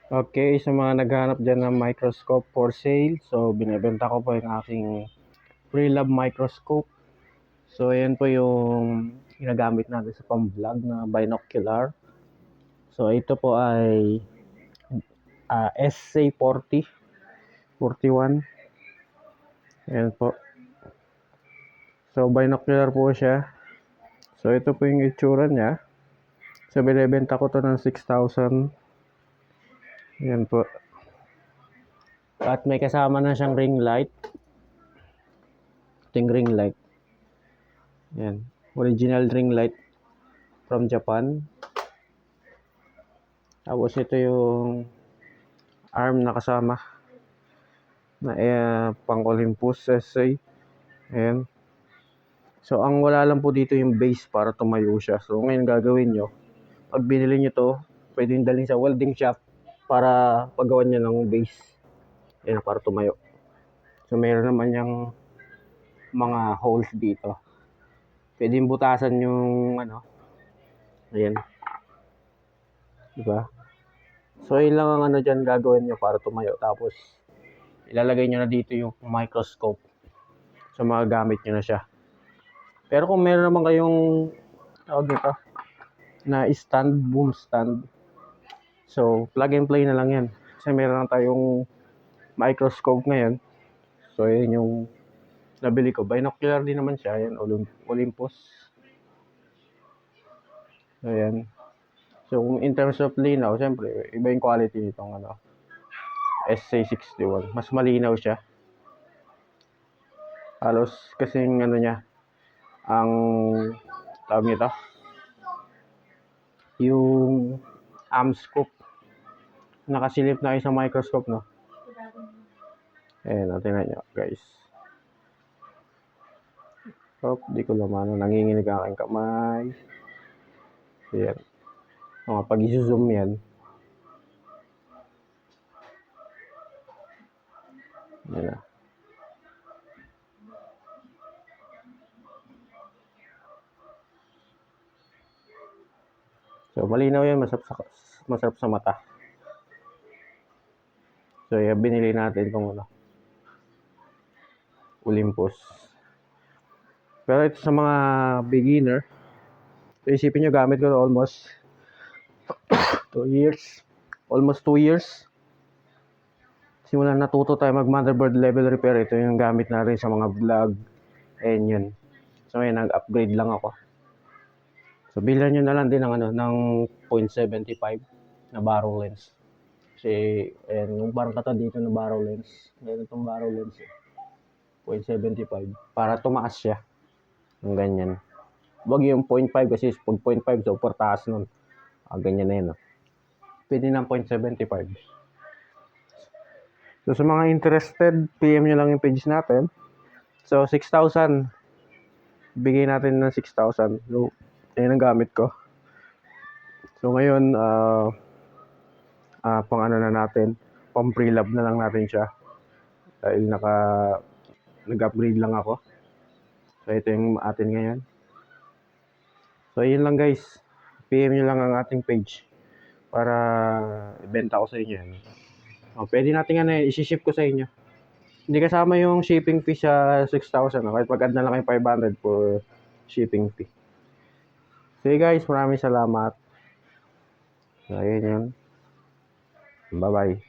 Okay, sa mga naghahanap dyan ng microscope for sale, so binibenta ko po yung aking Freelab microscope. So ayan po yung ginagamit natin sa pang-vlog na binocular. So ito po ay SC40, 41. Ayan po. So binocular po siya. So ito po yung itsura niya. So binibenta ko to ng 6,000. Ayan po. At may kasama na siyang ring light. Ting ring light. Yan. Original ring light from Japan. Tapos ito yung arm na kasama na pang Olympus SA. Ayan. So ang wala lang po dito yung base para tumayo siya. So ngayon gagawin nyo, pag binili nyo to, pwede nyo dalhin sa welding shop para paggawan nyo ng base. Ayan, para tumayo. So meron naman yung mga holes dito. Pwede yung butasan yung ayan. Diba? So yun lang ang dyan gagawin nyo para tumayo. Tapos ilalagay nyo na dito yung microscope. So magagamit nyo na siya. Pero kung meron naman kayong dito na stand, boom stand, so plug and play na lang yan. Kasi meron na tayong microscope ngayon. So yun yung nabili ko. Binocular din naman siya. Yan, Olympus. So yan. So kung in terms of linaw, siyempre iba yung quality nitong SC61. Mas malinaw siya. Halos kasing niya, ang tawag nito, yung scope nakasilip na isang microscope, no? Ayan, tingnan nyo guys. Di ko naman, nanginginig ang aking kamay. Ayan. Pag i-zoom yan, ayan na. So malinaw yan, masarap sa mata. So yan, binili natin itong Olympus. Pero ito sa mga beginner, so isipin nyo, gamit ko almost 2 years. Almost 2 years. Simula natuto tayo mag motherboard level repair, ito yung gamit natin sa mga vlog. Ayan yun. So ngayon, nag-upgrade lang ako. So bilhan nyo na lang din ng 0.75 na barrel lens. Kasi ayan, yung parang kata dito na barrel lens. Ngayon itong barrel lens 0.75 para tumaas siya. Yung ganyan. Wag yung 0.5 kasi pag 0.5 super taas nun. Ganyan na yun. Pwede ng 0.75. So sa mga interested, PM nyo lang yung page natin. So 6,000. Bigay natin ng 6,000. So ayun ang gamit ko. So ngayon, pang na natin, pang pre-lab na lang natin siya. Dahil nag-upgrade lang ako. So ito yung atin ngayon. So yun lang guys. PM nyo lang ang ating page para ibenta ko sa inyo. Pwede natin isi-ship ko sa inyo. Hindi kasama yung shipping fee sa 6,000. Kahit pag-add na lang kayo 500 for shipping fee. So guys, maraming salamat. So ayun yun. Bye-bye.